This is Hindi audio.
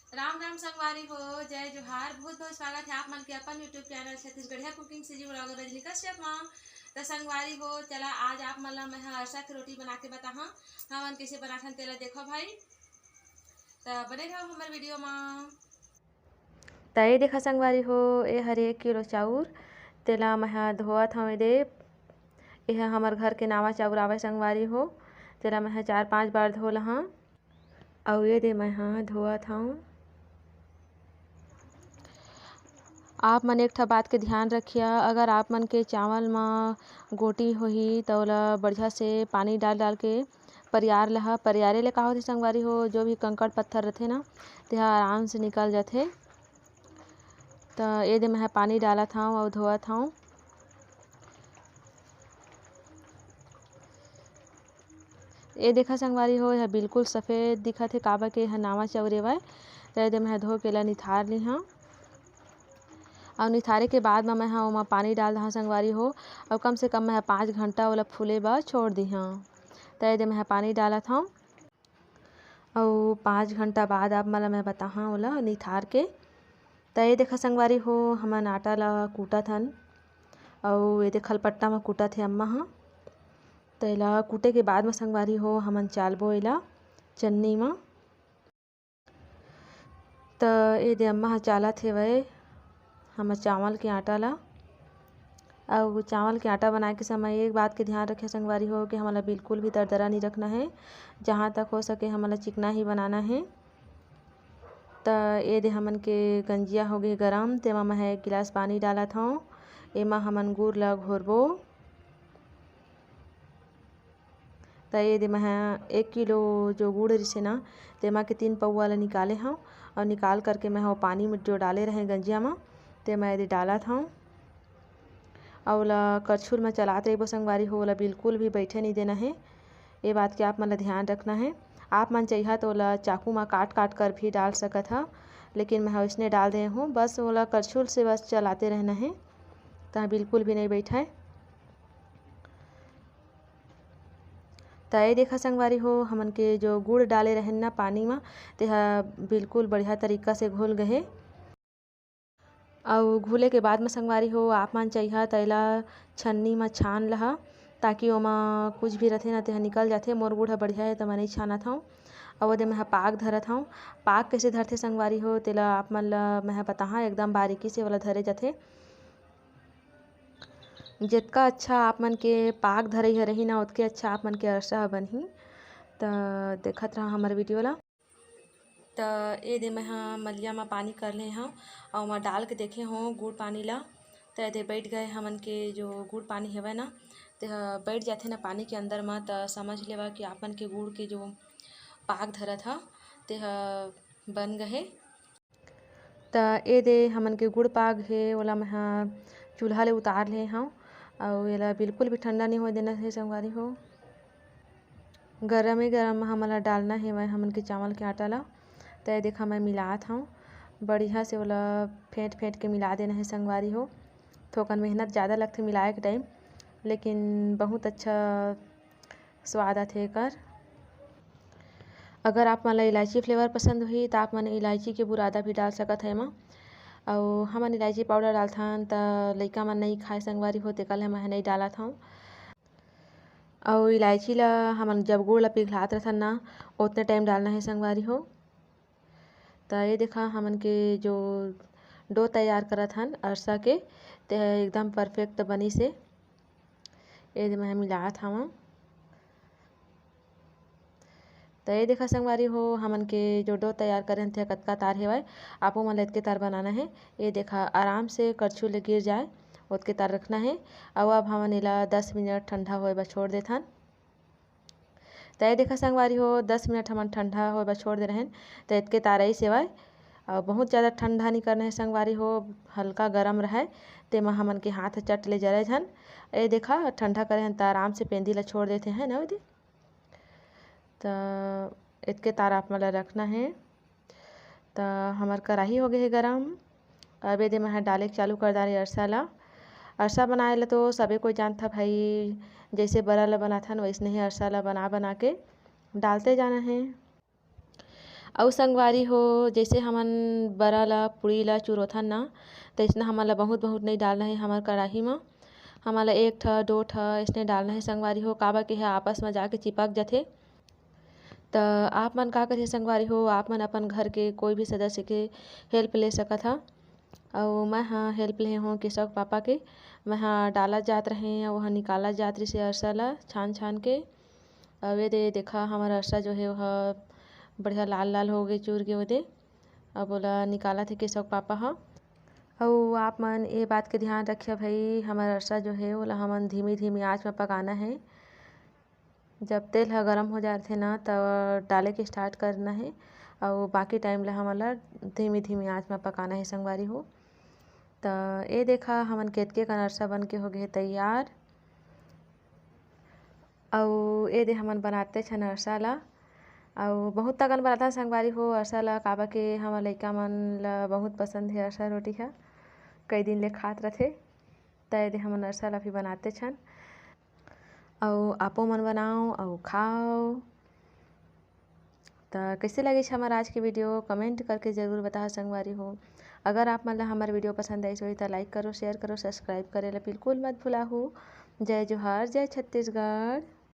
राम राम संगवारी हो। जय जोहार। बहुत बहुत स्वागत है आप मन के अपन यूट्यूब चैनल छत्तीसगढ़िया कुकिंग से जी ब्लॉगर रजनी कश्यप माँ। तो संगवारी हो चला आज आप मन ला मैं अरसा की रोटी बना के बता हमन कैसे बनाथन तेला देखो भाई। तो बने रहो हमारे वीडियो माँ। त ये देखा संगवारी हो ये हर 1 किलो चाउर तेला मैं धोवत हवे दे। यह हमार घर के नावा चाउर आवे संगवारी हो। तेला मैं 4-5 बार धो लहा और ये दे मैं धोवत हूँ। आप मन एक ठा बात के ध्यान रखिया, अगर आप मन के चावल में गोटी होही तो ओला बढ़िया से पानी डाल डाल के परियार लहा। परियारे ले का होथे संगवारी हो, जो भी कंकड़ पत्थर रथे ना तेहा आराम से निकल जाथे। तो ये दे मैं पानी डालत हूँ और धोवत हूँ। ये देखा संगवारी हो यह बिल्कुल सफ़ेद दिखत हे, काबर के यह नावा चाउर हेवय। तो ये दे मैं धो के ला निथार ली हूँ और निथारे के बाद मैं ओमा पानी डाल दहा संगवारी हो और कम से कम मैं 5 घंटा ओला फूले बर छोड़ दी हूँ। तो ये दे मैं पानी डालत हूँ और 5 घंटा बाद आप मला मैं बताहा ओला निथार के। तो ये देखा संगवारी हो हमन आटा ला कूटत हन और ये देख खलपट्टा में कूटत हे अम्मा ह। तो एला कूटे के बाद में संगवारी हो हमन चालबो एला चन्नी में। तो ये दे अम्मा ह चालत हेवय हम चावल के आटा ला। और चावल के आटा बनाए के समय एक बात के ध्यान रखे संगवारी हो कि हमारा बिल्कुल भी दरदरा नहीं रखना है, जहाँ तक हो सके हमारा चिकना ही बनाना है। तो ये दे हमन के गंजिया हो गई गरम, तेमा मैं 1 गिलास पानी डालत हूँ। एमा हमन गुड़ ला घोरबो। तो ये दे मैं 1 किलो जो गुड़ रिसे ना तेमा के 3 पौवा ला निकाले हूँ और निकाल करके मैं वो पानी में जो डाले रहे गंजिया में ते मैं ये डालत हूँ और ओला करछुल में चलाते रहिबो संगवारी हो। ओला बिल्कुल भी बैठे नहीं देना है, ये बात के आप मन ला ध्यान रखना है। आप मन चाहिए तो ओला चाकू में काट काट कर भी डाल सकत हा, लेकिन मैं वैसने डाल दे हूँ। बस ओला करछुल से बस चलाते रहना है, तो बिल्कुल भी नहीं बैठा। तो ये देखा संगवारी हो हमन के जो गुड़ डाले रहें ना पानी में तेहा बिल्कुल बढ़िया तरीका से घुल गए। और घुले के बाद में संगवारी हो आप मन चाहिए तो एला छन्नी में छान लहा, ताकि ओमा कुछ भी रथे ना तेहा निकल जाथे। मोर गुड़ ह बढ़िया है तो मैं नहीं छानत हूँ। और ओदे मैं पाक धरत हूँ। पाक कैसे धरथे संगवारी हो तेला आप मन ला मैं बताहा, एकदम बारीकी से वाला धरे जाथे। जितना अच्छा आप मन के पाक धरई रही ना उतके अच्छा आप मन के अरसा बनही। तो देखत रहा हमारे वीडियो ला। तो ये दे मैं मलिया में पानी कर ले हूँ और मैं डाल के देखे हूँ गुड़ पानी ला। तो ये बैठ गए हमन के जो गुड़ पानी हेवय ना ते बैठ जाते ना पानी के अंदर में, तो समझ लेवा कि आपन के गुड़ के जो पाक धरत हा ते बन गए। तो ये दे हमन के गुड़ पाक है ओला मैं चूल्हा ले उतार ले हूँ और एला बिल्कुल भी ठंडा नहीं हो देना है संगवारी हो। गरम ही गरम हमला डालना है वह हमन के चावल के आटा ला। तो ये देखा मैं मिलात हूँ बढ़िया से, ओला फेंट फेंट के मिला देना है संगवारी हो। थोकन मेहनत ज़्यादा लगथे मिलाए के टाइम, लेकिन बहुत अच्छा स्वाद आथे एकर। अगर आप मन ला इलायची फ्लेवर पसंद होही तो आप मन इलायची के बुरादा भी डाल सकत है एमा। और हमन इलायची पाउडर डालथन तो लइका मन नहीं खाए संगवारी हो, तेकर ले मैं नहीं डालत हूँ। और इलायची ला हमन जब गुड़ ला पिघलात रहथन ना उतने टाइम डालना है संगवारी हो। तो ये देखा हमन के जो डो तैयार करत हन अरसा के ते एकदम परफेक्ट बनी से। ये मैं मिलात हूँ। तो ये देखा संगवारी हो हमन के जो डो तैयार करे थे कतका तार हेवय, आपो मन इतके तार बनाना है। ये देखा आराम से करछुल ले गिर जाए उतके तार रखना है। और अब हमन एला 10 मिनट ठंडा होए बर छोड़ देथन। तो ये देखा संगवारी हो 10 मिनट हमन ठंडा होए बर छोड़ दे रहें। तो इतके तारई सेवय और बहुत ज़्यादा ठंडा नहीं करना है संगवारी हो, हल्का गरम रहे तेमा हमन के हाथ चट ले जरे झन। ये देखा ठंडा करे हन तो आराम से पेंदी ला छोड़ देते हैं ना दे। तो इतके तार आप मला रखना है। तो हमार कढ़ाई हो गए है गरम। अब ये दे मैं डाले चालू कर डाले अरसा ला। अरसा बनाए ला तो सबे कोई जानता भाई, जैसे बड़ा ला बनाथन वैसने ही अरसा ला बना बना के डालते जाना है। अउ संगवारी हो जैसे हमन बरा ला पुड़ी ला चुरोथन ना तइसना हमन ला बहुत बहुत नहीं डालना है हमर कढ़ाई में। हमन ला 1 ठ 2 ठ इसने डालना है संगवारी हो, काबर के आपस में जाके चिपक जाथे। तो आप मन का करिए संगवारी हो, आप मन अपन घर के कोई भी सदस्य के हेल्प ले सकत हा। और मैं हाँ हेल्प ले हूँ केशव पापा के। मैं हाँ डाला जात रहे और वहाँ निकाला जात रही से अरसा ला छान छान के। अब ये दे देखा हमारा अरसा जो है वह बढ़िया लाल लाल हो गई चूर के ओदे। अब बोला निकाला थे केशव पापा हाँ। और आप मन ये बात के ध्यान रखिए भाई, हमारा अरसा जो है वो हमन धीमी धीमी आँच में पकाना है। जब तेल ह गरम हो जाथे ना तब डाले के स्टार्ट करना है और बाकी टाइम ला हमन ला धीमी धीमी आँच में पकाना है संगवारी हो। तो ये देखा हमन केतके का अरसा बन के हो गए तैयार। और ये दे हमन बनाते छन अरसा ला और बहुत तगन बनाता संगवारी हो अरसा ला, काबर के हमर लइका मन ला बहुत पसंद है अरसा रोटी है, कई दिन ले खात रथे। तो ये दे हमन अरसा ला भी बनाते छन और आपो मन बनाओ और खाओ। तो कैसे लगे हमार आज की वीडियो कमेंट करके ज़रूर बताओ संगवारी हो। अगर आप मन ला हमार वीडियो पसंद आई हो तो लाइक करो, शेयर करो, सब्सक्राइब करे ला बिल्कुल मत भुलाहू। जय जोहार, जय छत्तीसगढ़।